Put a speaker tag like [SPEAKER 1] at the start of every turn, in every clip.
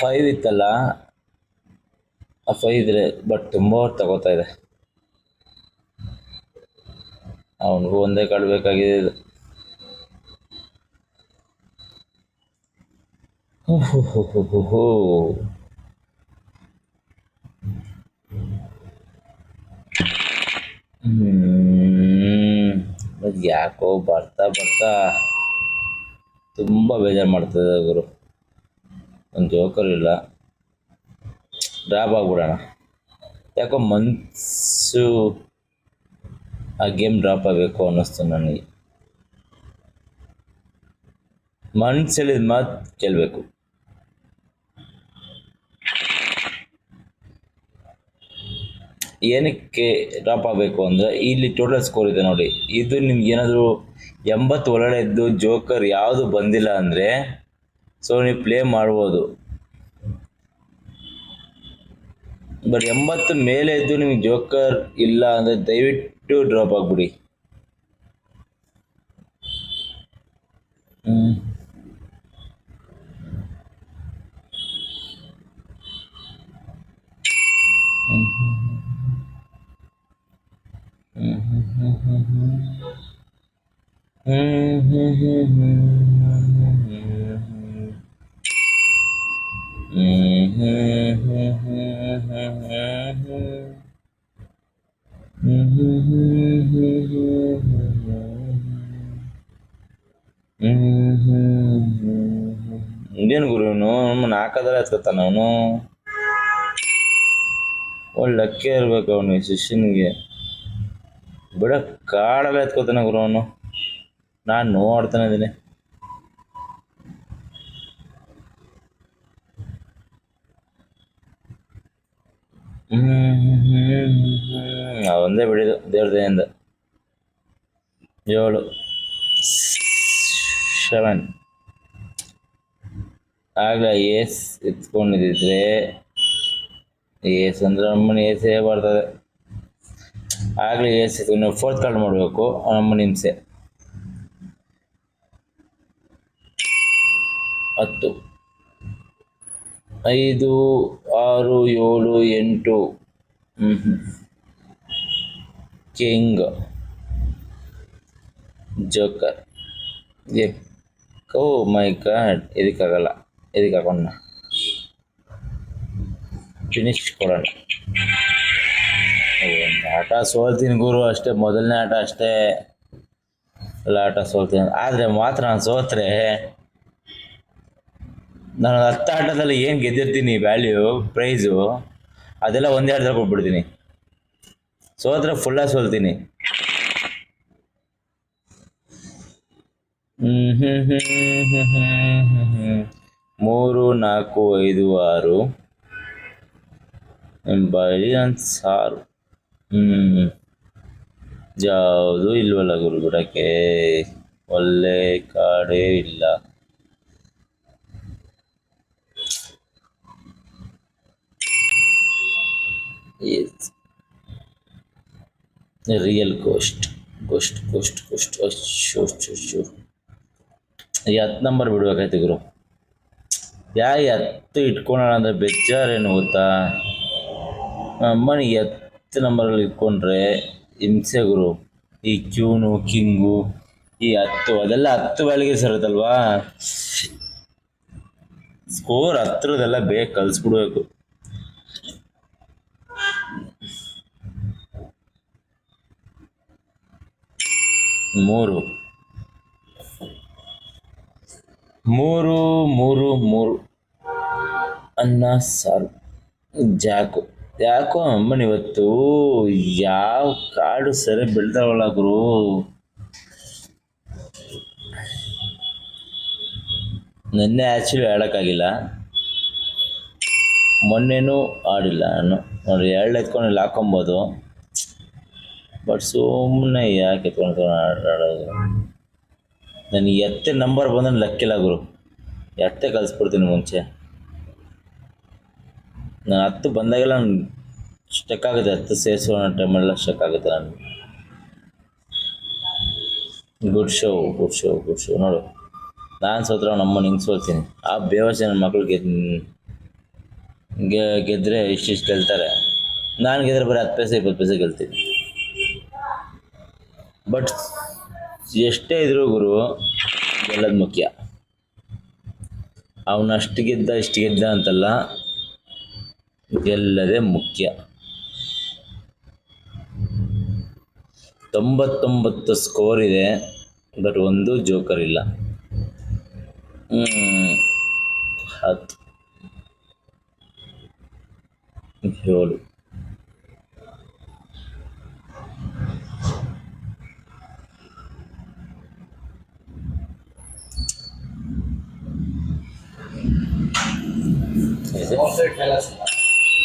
[SPEAKER 1] 5 ಇತ್ತಲ್ಲ, ಆ 5 ಇದ್ರೆ ಬಟ್ ತುಂಬ ಹೊತ್ತು ತಗೋತಾ ಇದೆ. ಅವನಿಗೂ ಒಂದೇ ಕಾರ್ಡ್ ಬೇಕಾಗಿದೆ ಇದು. ಹೋ. ಯಾಕೋ ಬರ್ತಾ ಬರ್ತಾ ತುಂಬ ಬೇಜಾರು ಮಾಡ್ತದೆ ಗುರು. ಒಂದು ಜೋಕರ್ ಇಲ್ಲ, ಡ್ರಾಪ್ ಆಗ್ಬಿಡೋಣ. ಯಾಕೋ ಮನ್ಸು ಆ ಗೇಮ್ ಡ್ರಾಪ್ ಆಗಬೇಕು ಅನ್ನಿಸ್ತು ನನಗೆ. ಮನ್ಸು ಹೇಳಿದ ಮಾತು ಕೇಳಬೇಕು. ಏನಕ್ಕೆ ಡ್ರಾಪ್ ಆಗಬೇಕು ಅಂದರೆ ಇಲ್ಲಿ ಟೋಟಲ್ ಸ್ಕೋರ್ ಇದೆ ನೋಡಿ. ಇದು ನಿಮ್ಗೆ ಏನಾದರೂ 80 ಒಳಗಡೆ ಇದ್ದು ಜೋಕರ್ ಯಾವುದು ಬಂದಿಲ್ಲ ಅಂದರೆ ಸೊ ನೀವು ಪ್ಲೇ ಮಾಡ್ಬೋದು. ಬಟ್ 80 ಮೇಲೆ ಇದ್ದು ನಿಮಗೆ ಜೋಕರ್ ಇಲ್ಲ ಅಂದರೆ ದಯವಿಟ್ಟು ಡ್ರಾಪ್ ಆಗಿಬಿಡಿ. ಇಂಡಿಯನ್ ಗುರು ನಮ್ಮನ್ನು ಹಾಕೋದ್ರೆ ಎತ್ಕೊತಾನ ಅವನು. ಒಳ್ಳೆ ಲಕ್ಕೇ ಇರ್ಬೇಕು ಅವನು ಈ ಶಿಷ್ಯನಿಗೆ. ಬಿಡ ಕಾಡೆಲ್ಲ ಎತ್ಕೋತಾನೆ ಗುರು ಅವನು. ನಾನು ನೋಡ್ತಾನೆ ಇದ್ದೀನಿ. ಒಂದೇ ಬಿಡಿದು ದೇವ್ರ ದಯಿಂದ. 7 7 ಆಗಲೇ ಏಸ್ ಎತ್ಕೊಂಡಿದ್ದಿದ್ರೆ ಏಸ್ ಅಂದ್ರೆ ನಮ್ಮನೆ ಏಸೇ ಬರ್ತದೆ. ಆಗಲೇ ಏಸ್ ಎತ್ಕೊಂಡು 4th ಕಾರ್ಡ್ ಮಾಡಬೇಕು. ನಮ್ಮನೆ ಹಿಂಸೆ. 10 5 6 7 8 ಕಿಂಗ್ ಜೋಕರ್. ಓ ಮೈ ಗಾಡ್, ಇದಕ್ಕಾಗಲ್ಲ. ಇದಕ್ಕೆ ಹಾಕೋಣ, ಫಿನಿಶ್ ಕೊಡೋಣ. ಆಟ ಸೋಲ್ತೀನಿ ಗುರು ಅಷ್ಟೇ. ಮೊದಲನೇ ಆಟ ಅಷ್ಟೇ ಎಲ್ಲ ಆಟ ಸೋಲ್ತೀನಿ. ಆದರೆ ಮಾತ್ರ ನಾನು ಸೋತ್ರೆ ನಾನು 10 ಆಟದಲ್ಲಿ ಏನು ಗೆದ್ದಿರ್ತೀನಿ ವ್ಯಾಲ್ಯೂ ಪ್ರೈಸು ಅದೆಲ್ಲ ಒಂದೇ ಆಟದಲ್ಲಿ ಕೊಟ್ಬಿಡ್ತೀನಿ. ಸೋತ್ರೆ ಫುಲ್ಲಾಗಿ ಸೋಲ್ತೀನಿ. 3 4 5 6 ಬೈಲಿಯನ್ಸ್ 6 ಯಾವುದು ಇಲ್ವಲ್ಲ ಗುರು ಬಿಡಕ್ಕೆ. ಒಳ್ಳೆ ಕಾಡೇ ಇಲ್ಲ. Real ghost ghost ghost ghost ಅಶ್ಶೋ 10 ನಂಬರ್ ಬಿಡ್ಬೇಕಾಯ್ತು ಗುರು. 10 ಇಟ್ಕೊಳ್ಳೋಣ ಅಂದರೆ ಬೇಜಾರೇನು ಗೊತ್ತಾ, ಅಮ್ಮನಿಗೆ 10 ನಂಬರಲ್ಲಿ ಇಟ್ಕೊಂಡ್ರೆ ಹಿಂಸೆ ಗುರು. ಈ ಕ್ಯೂನು ಕಿಂಗು ಈ 10 ಅದೆಲ್ಲ 10 ವ್ಯಾಲಿಗೆ ಸರುತ್ತಲ್ವಾ. ಸ್ಕೋರ್ 10ರದೆಲ್ಲ ಬೇಗ ಕಲಿಸ್ಬಿಡ್ಬೇಕು. 3 3 3 3 ಅನ್ನ ಸಾರು ಜಾಕು. ಯಾಕೋ ಅಮ್ಮನ ಇವತ್ತು ಯಾವ ಕಾರ್ಡು ಸರಿ ಬೀಳ್ತಾವಲ್ಲ ಗುರು. ನೆನ್ನೆ ಆ್ಯಕ್ಚುಲಿ ಆಡೋಕ್ಕಾಗಿಲ್ಲ, ಮೊನ್ನೆನೂ ಆಡಿಲ್ಲ ನಾನು. ನೋಡಿ 2 ಎತ್ಕೊಂಡು ಇಲ್ಲಿ ಹಾಕೊಬೋದು. ಬಟ್ ಸುಮ್ಮನೆ ಯಾಕೆ ಎತ್ಕೊಂಡು ಆಡೋದು. ನನಗೆ 10 ನಂಬರ್ ಬಂದ್ರೆ ಲಕ್ಕಿಲ್ಲ ಗುರು. 10 ಕಲಿಸ್ಬಿಡ್ತೀನಿ ಮುಂಚೆ. ನಾನು 10 ಬಂದಾಗೆಲ್ಲ ನಾನು ಸ್ಟಕ್ ಆಗುತ್ತೆ. 10 ಸೇರಿಸೋ ಟೈಮೆಲ್ಲ ಸ್ಟಕ್ ಆಗುತ್ತೆ ನನಗೆ. Good show good show good show ನೋಡು. ನಾನು ಸೋತ್ರ ನಮ್ಮನ್ನು ಹಿಂಗೆ ಸೋಲ್ತೀನಿ. ಆ ಬೇವರ್ಸಿ ನನ್ನ ಮಕ್ಳು ಗೆದ್ದರೆ ಇಷ್ಟಿಷ್ಟು ಗೆಲ್ತಾರೆ. ನಾನು ಗೆದ್ರೆ ಬರೀ 10 ಪೈಸೆ 20 ಪೈಸೆ ಗೆಲ್ತೀನಿ. ಬಟ್ ಎಷ್ಟೇ ಇದ್ರೂ ಗುರು ಗೆಲ್ಲೋದು ಮುಖ್ಯ. ಅವನಷ್ಟು ಗೆದ್ದ ಇಷ್ಟು ಗೆದ್ದ ಅಂತಲ್ಲ, ಗೆಲ್ಲದೇ ಮುಖ್ಯ. 99 ಸ್ಕೋರ್ ಇದೆ, ಬಟ್ ಒಂದು ಜೋಕರ್ ಇಲ್ಲ. 10 7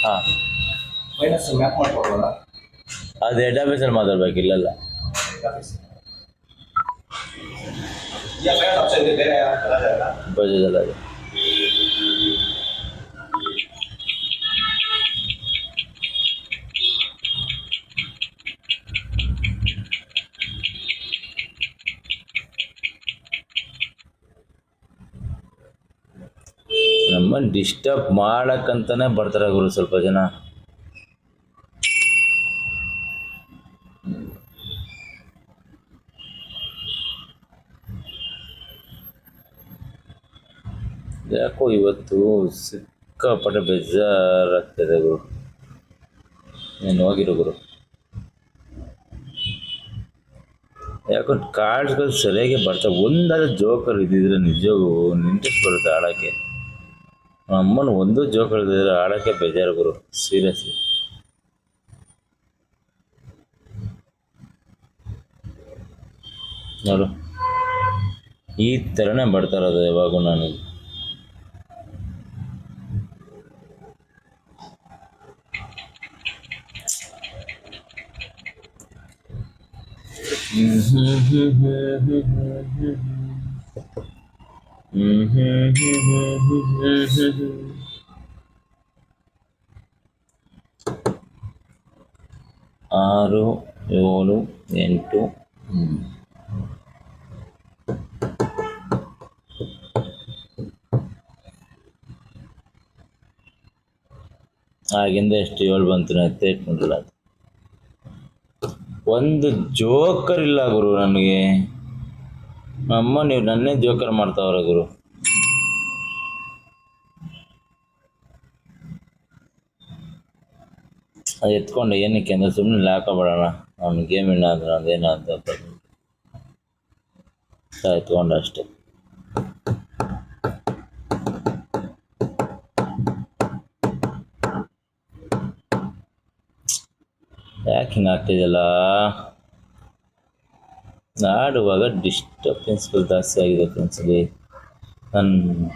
[SPEAKER 1] ಹಾಂ, ಅದು ಹೆಡ್ ಆಫೀಸಲ್ಲಿ ಮಾತಾಡ್ಬೇಕು, ಇಲ್ಲಲ್ಲ. ಬಜಾಜಲ್ಲ ಅದು. ನಮ್ಮನ್ನು ಡಿಸ್ಟರ್ಬ್ ಮಾಡಕ್ಕಂತಾನೆ ಬರ್ತಾರೆ ಗುರು ಸ್ವಲ್ಪ ಜನ. ಯಾಕೋ ಇವತ್ತು ಸಿಕ್ಕಾಪಟ್ಟೆ ಬೇಜಾರಾಗ್ತದೆ ಗುರು. ನೀನು ಹೋಗಿರೋ ಗುರು. ಯಾಕೋ ಕಾರ್ಡ್ಸ್ಗಳು ಸರಿಯಾಗಿ ಬರ್ತವೆ. ಒಂದಾದ ಜೋಕರ್ ಇದ್ದಿದ್ರೆ ನಿಜವಾಗೂ ಇಂಟ್ರೆಸ್ಟ್ ಬರುತ್ತೆ ಆಡೋಕ್ಕೆ. ಅಮ್ಮನ ಒಂದು ಜೋಕರ್ ಇದ್ದಿದ್ರೆ ಆಡೋಕ್ಕೆ ಬೇಜಾರು ಗುರು, ಸೀರಿಯಸ್ಲಿ. ನೋಡು, ಈ ಥರನೇ ಬರ್ತಾ ಇರೋದು ಯಾವಾಗೂ ನಾನು. ಆರು 7 8 ಆಗಿಂದ ಎಷ್ಟು 7 ಬಂತು ಅಂತ ಇಟ್ಕೊಂಡಿಲ್ಲ. ಅದು ಒಂದು ಜೋಕರ್ ಇಲ್ಲ ಗುರು ನನಗೆ. ಅಮ್ಮ ನೀವು ನನ್ನೇ ಜೋಕರ್ ಮಾಡ್ತಾವ್ರೆ ಗುರು. ಅದು ಎತ್ಕೊಂಡೆ ಏನಕ್ಕೆ ಅಂದರೆ ಸುಮ್ಮನೆ ಹಾಕೋಬೇಡೋಣ, ಅವ್ನು ಗೇಮ್ ಇಲ್ಲ ಅಂದ್ರೆ ಅದೇನ ಅಂತ ಎತ್ಕೊಂಡೆ ಅಷ್ಟೆ. ಯಾಕೆ ಹಿಂಗೆ ಆಗ್ತಿದೆಯಲ್ಲ, ಆಡುವಾಗ ಡಿಸ್ಟರ್ಬೆನ್ಸ್ಗಳು ಜಾಸ್ತಿ ಆಗಿದೆ ಫ್ರೆಂಡ್ಸಲ್ಲಿ. ನನ್ನ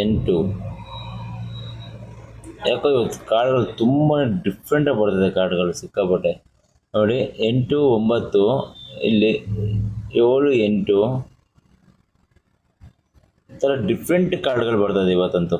[SPEAKER 1] ಎಂಟು ಯಾಕೋ ಇವತ್ತು ಕಾರ್ಡ್ಗಳು ತುಂಬಾ ಡಿಫ್ರೆಂಟಾಗಿ ಬರ್ತಿದೆ. ಕಾರ್ಡ್ಗಳು ಸಿಕ್ಕಾಪಟ್ಟೆ ನೋಡಿ. 8 9 ಇಲ್ಲಿ 7 8 ಈ ಥರ ಡಿಫ್ರೆಂಟ್ ಕಾರ್ಡ್ಗಳು ಬರ್ತದೆ ಇವತ್ತಂತೂ.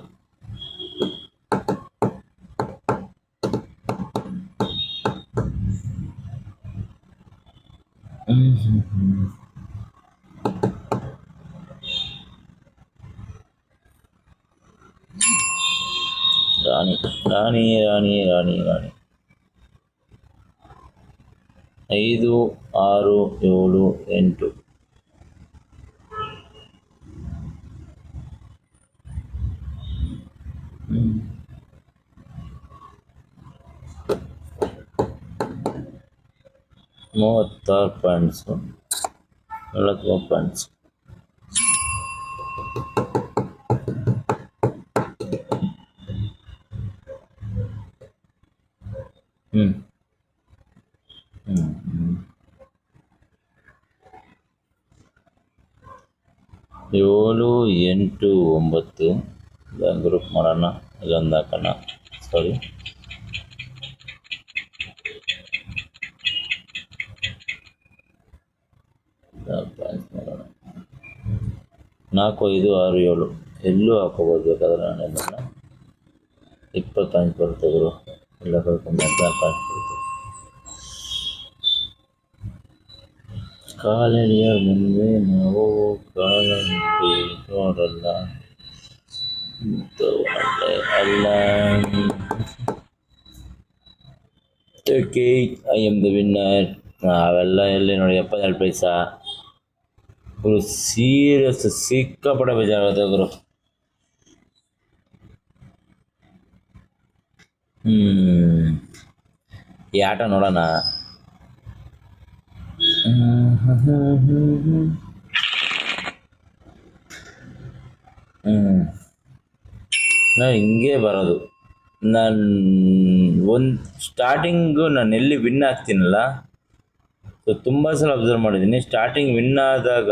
[SPEAKER 1] ರಾಣಿ ರಾಣಿ ರಾಣಿ ರಾಣಿ ರಾಣಿ 5 6 7 8 36 ಪಾಯಿಂಟ್ಸು 43 ಪಾಯಿಂಟ್ಸ್. ಹ್ಞೂ 7 8 9 ಗ್ರೂಪ್ ಮಾಡೋಣ, ಇಲ್ಲೊಂದು ಹಾಕೋಣ. ಸಾರಿ, ಮಾಡೋಣ. 4 5 6 7 ಎಲ್ಲೂ ಹಾಕೋಬೋದು ಬೇಕಾದ್ರೆ ನಾನು ಇದನ್ನು 20 ಪಾಯಿಂಟ್ ಬರುತ್ತೆ ಗುರು. ಎಲ್ಲ ಕಳ್ಕೊಂಡು 14 ಪಾಯಿಂಟ್ ಬರುತ್ತೆ. ಕಾಲಡಿಯ ಮುಂದೆ ನಾವು ಕಾಲಂತೆ ನೋಡಲ್ಲ ಅಲ್ಲ. Okay, I M the winner. ಅವೆಲ್ಲ ಎಲ್ಲಿ ನೋಡಿ 72 ಪೈಸಾ ಗುರು. ಸೀರಿಯಸ್ ಸಿಕ್ಕಾಪಟ್ಟೆ ಬೇಜಾರಾಗುತ್ತೆ ಗುರು. ಈ ಆಟ ನೋಡೋಣ. ನಾನು ಹಿಂಗೆ ಬರೋದು. ನಾನು ಸ್ಟಾರ್ಟಿಂಗು ನಾನು ಎಲ್ಲಿ ವಿನ್ ಆಗ್ತೀನಲ್ಲ, ಸೊ ತುಂಬ ಸಲ ಅಬ್ಸರ್ವ್ ಮಾಡಿದ್ದೀನಿ. ಸ್ಟಾರ್ಟಿಂಗ್ ವಿನ್ ಆದಾಗ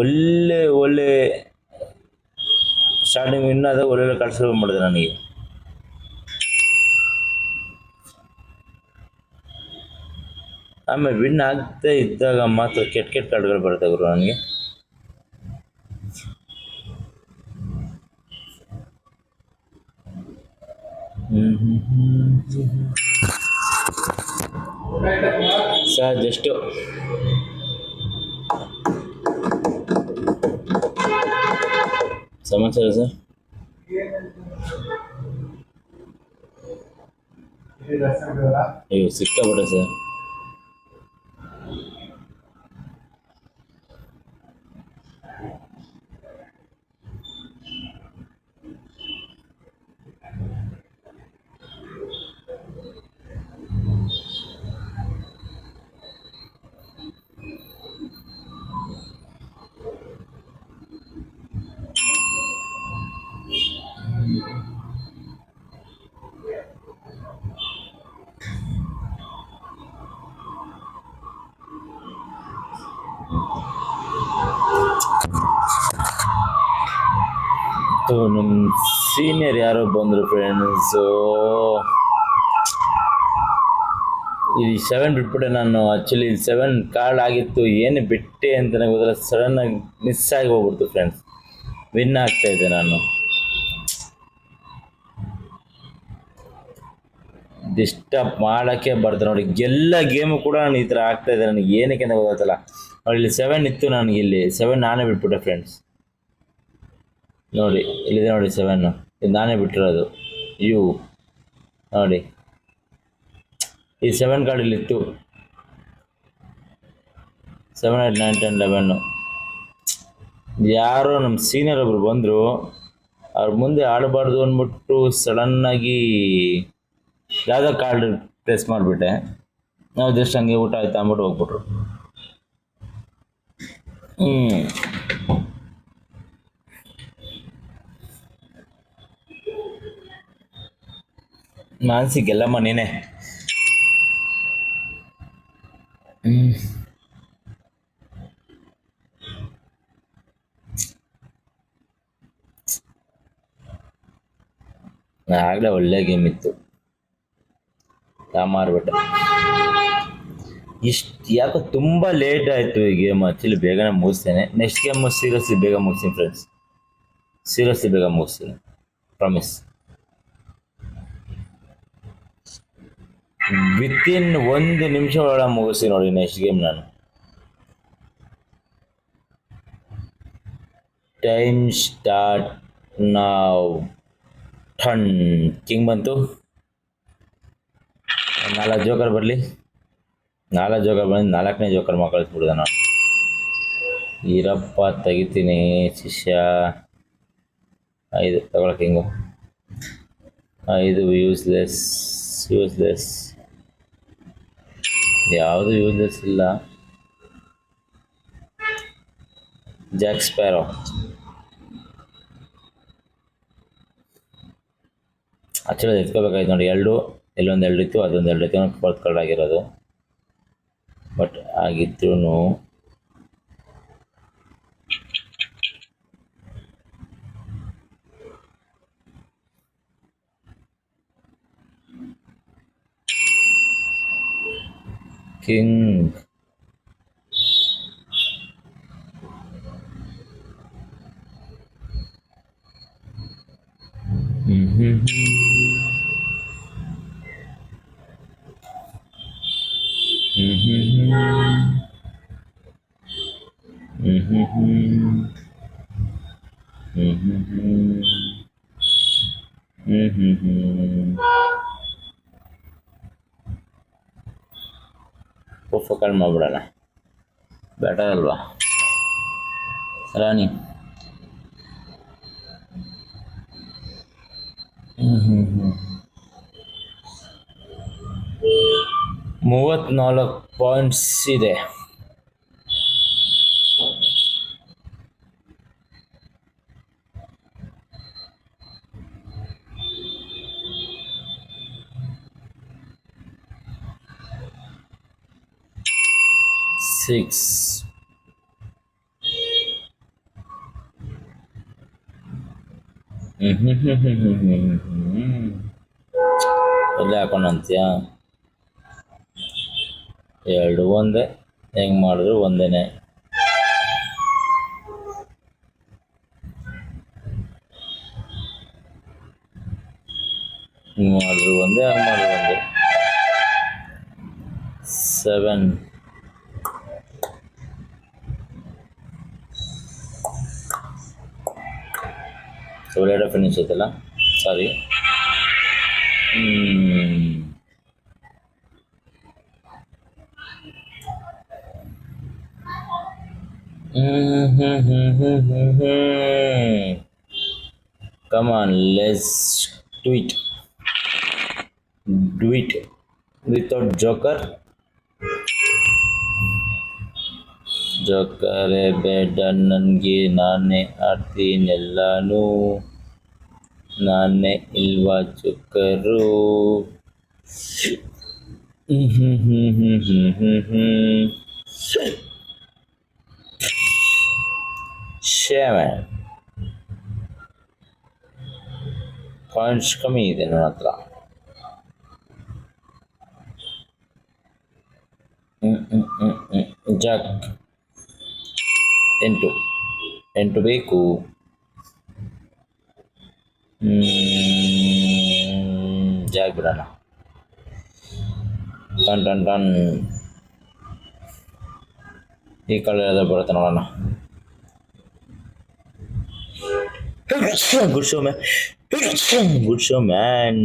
[SPEAKER 1] ಒಳ್ಳೆ ಸ್ಟಾರ್ಟಿಂಗ್ ವಿನ್ ಆದಾಗ ಒಳ್ಳೊಳ್ಳೆ ಕಳ್ಸಲು ಮಾಡಿದೆ ನನಗೆ. ಆಮೇಲೆ ವಿನ್ ಆಗ್ತಾ ಇದ್ದಾಗ ಮಾತ್ರ ಕೆಟ್ಟ ಕಾರ್ಡ್ಗಳು ಬರುತ್ತೆ ಗುರು ನನಗೆ. ಸರ್ ಜಸ್ಟು ಸಮಾಚಾರ ಸರ್. ಅಯ್ಯೋ ಸಿಕ್ಕಾಬಿಟ್ಟೆ ಸರ್. ನಮ್ಮ ಸೀನಿಯರ್ ಯಾರೋ ಬಂದರು ಫ್ರೆಂಡ್ಸು. ಈ 7 ಬಿಟ್ಬಿಟ್ಟೆ ನಾನು. ಆ್ಯಕ್ಚುಲಿ 7 ಕಾರ್ಡ್ ಆಗಿತ್ತು, ಏನು ಬಿಟ್ಟೆ ಅಂತಲೇ ಗೊತ್ತಿಲ್ಲ. ಸಡನ್ನಾಗಿ ಮಿಸ್ ಆಗಿ ಹೋಗ್ಬಿಡ್ತು ಫ್ರೆಂಡ್ಸ್. ವಿನ್ ಆಗ್ತಾಯಿದ್ದೆ ನಾನು. ಡಿಸ್ಟರ್ಬ್ ಮಾಡೋಕ್ಕೆ ಬರ್ತಾರೆ ನೋಡಿ. ಎಲ್ಲ ಗೇಮು ಕೂಡ ನಾನು ಈ ಥರ ಆಗ್ತಾಯಿದ್ದೆ. ನನಗೆ ಏನಕ್ಕೆ ಅಂತ ಗೊತ್ತಾಗ್ತಲ್ಲ. ಇಲ್ಲಿ 7 ಇತ್ತು ನನಗೆ. ಇಲ್ಲಿ 7 ನಾನೇ ಬಿಟ್ಬಿಟ್ಟೆ ಫ್ರೆಂಡ್ಸ್. ನೋಡಿ ಇಲ್ಲಿದೆ ನೋಡಿ 7. ಇದು ನಾನೇ ಬಿಟ್ಟಿರೋದು. ನೋಡಿ ಈ 7 ಕಾರ್ಡ್ ಇಲ್ಲಿತ್ತು. 7, 8, 9, 10, 11. ಯಾರೋ ನಮ್ಮ ಸೀನಿಯರ್ ಒಬ್ರು ಬಂದರು. ಅವ್ರ ಮುಂದೆ ಆಡಬಾರ್ದು ಅಂದ್ಬಿಟ್ಟು ಸಡನ್ನಾಗಿ ಯಾವುದೋ ಕಾರ್ಡ್ ಪ್ರೆಸ್ ಮಾಡಿಬಿಟ್ಟೆ. ನಾವು ಜಸ್ಟ್ ಹಂಗೆ ಊಟ ಆಯ್ತು ಅಂದ್ಬಿಟ್ಟು ಹೋಗ್ಬಿಟ್ರು. ಮಾನಸಿ ಗೆಲ್ಲಮ್ಮ ನೀನೆ. ಆಗಲೇ ಒಳ್ಳೆ ಗೇಮ್ ಇತ್ತು, ಮಾರ್ಬಿಟ್ಟೆ. ಯಾಕೋ ತುಂಬ ಲೇಟ್ ಆಯಿತು ಈ ಗೇಮ್. ಆ್ಯಕ್ಚುಲಿ ಬೇಗನೆ ಮುಗಿಸ್ತೇನೆ. ನೆಕ್ಸ್ಟ್ ಗೇಮ್ ಸೀರಿಯಸ್ಲಿ ಬೇಗ ಮುಗಿಸ್ತೀನಿ ಫ್ರೆಂಡ್ಸ್. ಸೀರಿಯಸ್ಲಿ ಬೇಗ ಮುಗಿಸ್ತೀನಿ, ಪ್ರಾಮಿಸ್. ವಿತಿನ್ 1 ನಿಮಿಷ ಒಳಗೆ ಮುಗಿಸಿ ನೋಡಿ ನೆಕ್ಸ್ಟ್ ಗೇಮ್ ನಾನು. ಟೈಮ್ ಸ್ಟಾರ್ಟ್ ನಾವ್. ಟನ್ ಕಿಂಗ್ ಬಂತು. 4 ಜೋಕರ್ ಬರಲಿ. 4 ಜೋಕರ್ ಬಂದು 4ನೇ ಜೋಕರ್ ಕಳಿಸ್ಬಿಡ್ದೆ ನಾನು. ಇರಪ್ಪ ತೆಗಿತೀನಿ ಶಿಷ್ಯ. 5 ತಗೊಳ ಕಿಂಗು. 5 ಯೂಸ್ಲೆಸ್. ಯಾವುದು ಯೂಸ್ಲೆಸ್ ಇಲ್ಲ. Jack sparrow. ಆಕ್ಚುಲಿ ಎತ್ಕೋಬೇಕಾಯ್ತು ನೋಡಿ. 2 ಇಲ್ಲೊಂದು 2 ಇತ್ತು, ಅದೊಂದು 2 ಇತ್ತು. ಫೋರ್ತ್ ಕಾರ್ಡ್ ಆಗಿರೋದು. ಬಟ್ ಆಗಿದ್ರೂ ಕಿಂಗ್ ಹ್ಮ್ ಹ್ಮ್ ಹ್ಮ್ ಹ್ಮ್ ಹ್ಮ್ ಹ್ಮ್ ಹ್ಮ್ ಹ್ಮ್ ಹ್ಮ್ ಹ್ಮ್ ಹ್ಮ್ ಹ್ಮ್ ಉಪ್ಪು ಕಡಿಮೆ ಮಾಡ್ಬಿಡೋಣ. ಬೆಟರ್ ಅಲ್ವಾ ರಾಣಿ? ಹ್ಮ್ ಹ್ಮ್ ಹ್ಮ್ 34 ಪಾಯಿಂಟ್ಸ್ ಇದೆ. ಸಿಕ್ಸ್. ಹ್ಮ್ ಹ್ಮ್ ಹ್ಮ್ ಹ್ಮ್ ಹ್ಮ್ ಹ್ಮ್ ಹ್ಮ್ ಎಲ್ಲಿ ಹಾಕೋಣ ಅಂತೀಯಾ? ಎರಡು ಒಂದೇ, ಹೆಂಗೆ ಮಾಡಿದ್ರು ಒಂದೇನೆ. ಹಿಂಗೆ ಮಾಡಿದ್ರು ಒಂದೇ, ಹಂಗೆ ಮಾಡಿದ್ರು ಒಂದೇ. 7. ಸೊಳ್ಳೆಡ ಫಿನಿಶ್ ಆಯ್ತಲ್ಲ, ಸಾರಿ. Come on, let's do it. Do it without Joker. ಜೋಕರೇ ಬೇಡ ನನಗೆ, ನಾನೇ ಆಡ್ತೀನೆಲ್ಲಾನು. ನಾನೇ ಇಲ್ವಾ ಜೋಕರು? ಶೇವನ್ ಪಾಯಿಂಟ್ಸ್ ಕಮ್ಮಿ ಇದೆ ನನ್ನ ಹತ್ರ. ಜಾಕ್ 8 ಬೇಕು. ಜಾಕ್ ಬಿಡೋಣ. Ton ton ton. ಈ ಕಲರ್ ಯಾವ್ದು ಬರುತ್ತೆ ನೋಡೋಣ. Good show man, good show man.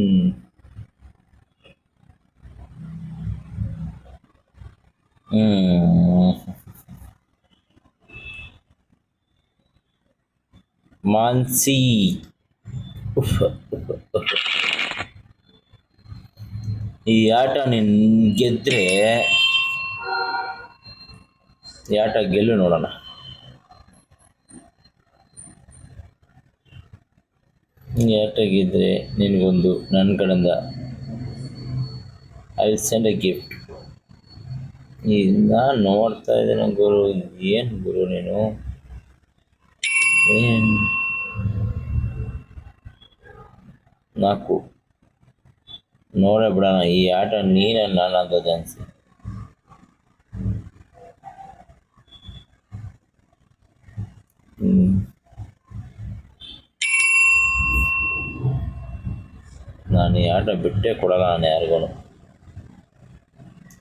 [SPEAKER 1] Mansi. ಈ ಆಟ ನೀನ್ ಗೆದ್ರೆ, ಈ ಆಟ ಗೆಲ್ಲು ನೋಡೋಣ. ಈ ಆಟ ಗೆದ್ರೆ ನಿನಗೊಂದು ನನ್ನ ಕಡೆಯಿಂದ I will send A gift. ನಾನು ನೋಡ್ತಾ ಇದ್ದೇನೆ ಗುರು, ಏನು ಗುರು ನೀನು? ಏನು 4 ನೋಡೇ ಬಿಡೋಣ. ಈ ಆಟ ನೀನ ನಾನು ಅಂತ ಅನ್ಸಿ. ನಾನು ಈ ಆಟ ಬಿಟ್ಟೇ ಕೊಡಲ್ಲ ನಾನು ಯಾರಿಗೂ.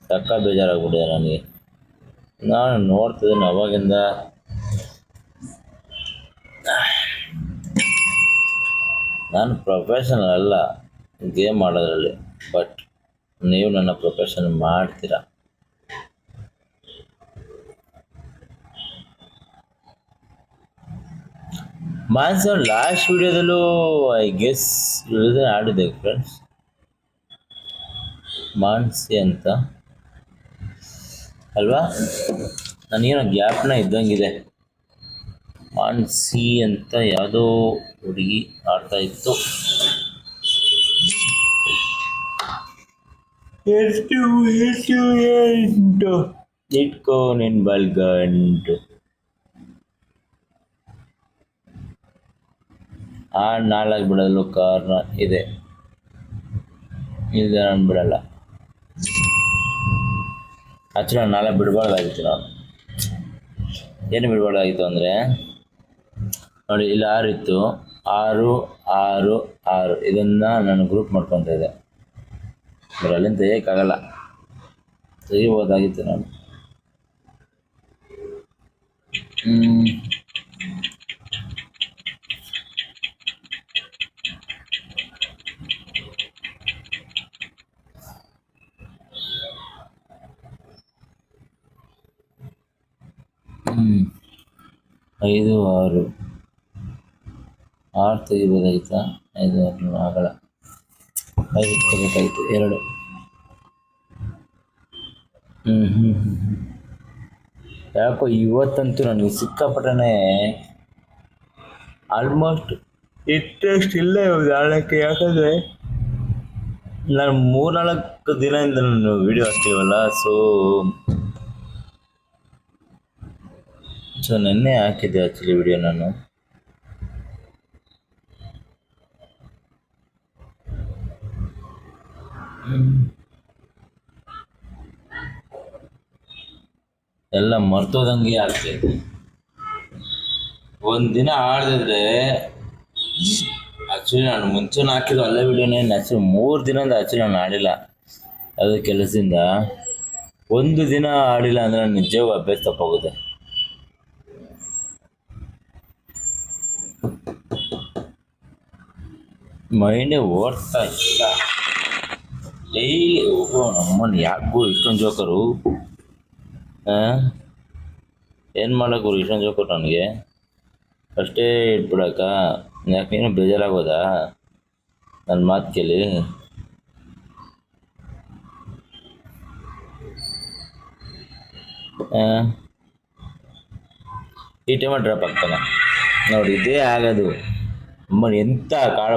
[SPEAKER 1] ಸಕ್ಕ ಬೇಜಾರಾಗ್ಬಿಟ್ಟಿದೆ ನನಗೆ. ನಾನು ನೋಡ್ತಿದ್ದೀನಿ ಅವಾಗಿಂದ. ನಾನು ಪ್ರೊಫೆಷನಲ್ ಅಲ್ಲ ಗೇಮ್ ಆಡೋದ್ರಲ್ಲಿ, ಬಟ್ ನೀವು ನನ್ನ ಪ್ರೊಫೆಷನ್ ಮಾಡ್ತೀರಾ. ಮಾನ್ಸಿ ಲಾಸ್ಟ್ ವಿಡಿಯೋದಲ್ಲೂ ಐ ಗೆಸ್ ಆಡಿದೆ ಫ್ರೆಂಡ್ಸ್, ಮಾನ್ಸಿ ಅಂತ ಅಲ್ವಾ? ನನಗೇನೋ ಗ್ಯಾಪ್ನ ಇದ್ದಂಗಿದೆ. ಮಾನ್ಸಿ ಅಂತ ಯಾವುದೋ ಹುಡುಗಿ ಆಡ್ತಾ ಇತ್ತು. ಇಟ್ಕೋ ನಿನ್ ಬಲ್ಗಂಟು. ಆ 4 ಬಿಡಲು ಕಾರಣ ಇದೆ, ಇಲ್ಲ ನಾನು ಬಿಡಲ್ಲ. ಆಕ್ಚುಲಿ 4 ಬಿಡಬಾರ್ದಾಗಿತ್ತು. ನಾನು ಏನು ಬಿಡಬಾರ್ದಾಗಿತ್ತು ಅಂದರೆ ನೋಡಿ, ಇಲ್ಲಿ 6 ಇತ್ತು, ಆರು ಆರು ಆರು ಇದನ್ನು ನಾನು ಗ್ರೂಪ್ ಮಾಡ್ಕೊತಾ ಇದ್ದೆ, ಬಟ್ ಅಲ್ಲಿಂದ ತೆಗಿಯೋಕ್ಕಾಗಲ್ಲ, ತೆಗಿಬೋದಾಗಿತ್ತು ನಾನು. ಹ್ಮ್. 5 6 6 ತೆಗಿಬೋದಾಗಿತ್ತಾ? 5 6 ಆಗಲ್ಲ, 5 ಇಟ್ಕೋಬೇಕಾಗಿತ್ತು 2. ಯಾಕೋ ಇವತ್ತಂತೂ ನನಗೆ ಸಿಕ್ಕಾಪಟ್ಟೆ ಆಲ್ಮೋಸ್ಟ್ ಇಂಟ್ರೆಸ್ಟ್ ಇಲ್ಲ ಆಡೋಕ್ಕೆ. ಯಾಕಂದರೆ ನಾನು 3-4 ದಿನದಿಂದ ನಾನು ವಿಡಿಯೋ ಹಾಕ್ತೀವಲ್ಲ, ಸೊ ನೆನ್ನೆ ಹಾಕಿದ್ದೆ ಆ್ಯಕ್ಚುಲಿ ವಿಡಿಯೋ ನಾನು. ಎಲ್ಲ ಮರ್ತೋದಂಗೆ ಆಗ್ತೈತೆ. ಒಂದಿನ ಆಡಿದ್ರೆ ಆ್ಯಕ್ಚುಲಿ ನಾನು ಮುಂಚೆನೂ ಹಾಕಿದ್ದು ಅಲ್ಲೇ ವಿಡಿಯೋನೇ, ಆ್ಯಕ್ಚುಲಿ 3 ದಿನದಿಂದ ಆ್ಯಕ್ಚುಲಿ ನಾನು ಆಡಿಲ್ಲ ಅದು ಕೆಲಸದಿಂದ. ಒಂದು ದಿನ ಆಡಿಲ್ಲ ಅಂದರೆ ನಾನು ನಿಜವಾಗೂ ಅಭ್ಯಾಸ ತಪ್ಪೋಗುತ್ತೆ. ಮೈಂಡೇ ಓಡ್ತಾ ಇಲ್ಲ. ಡೈಲಿ ನಮ್ಮನ್ನು ಯಾಕೋ ಇಷ್ಟೊಂದು ಜೋಕರು, ಏನು ಮಾಡೋಕ್ಕೂ ಇಷ್ಟೊಂದು ಜೋಕರು ನನಗೆ ಅಷ್ಟೇ ಇಟ್ಬಿಡಕ್ಕ. ಯಾಕೆ ನೀನು ಬೇಜಾರಾಗೋದಾ ನನ್ನ ಮಾತು ಕೇಳಿ? ಈ ಟೈಮಲ್ಲಿ ಡ್ರಾಪ್ ಆಗ್ತಾನೆ ನೋಡಿ, ಇದೇ ಆಗೋದು. ಎಂಥ ಕಾಳ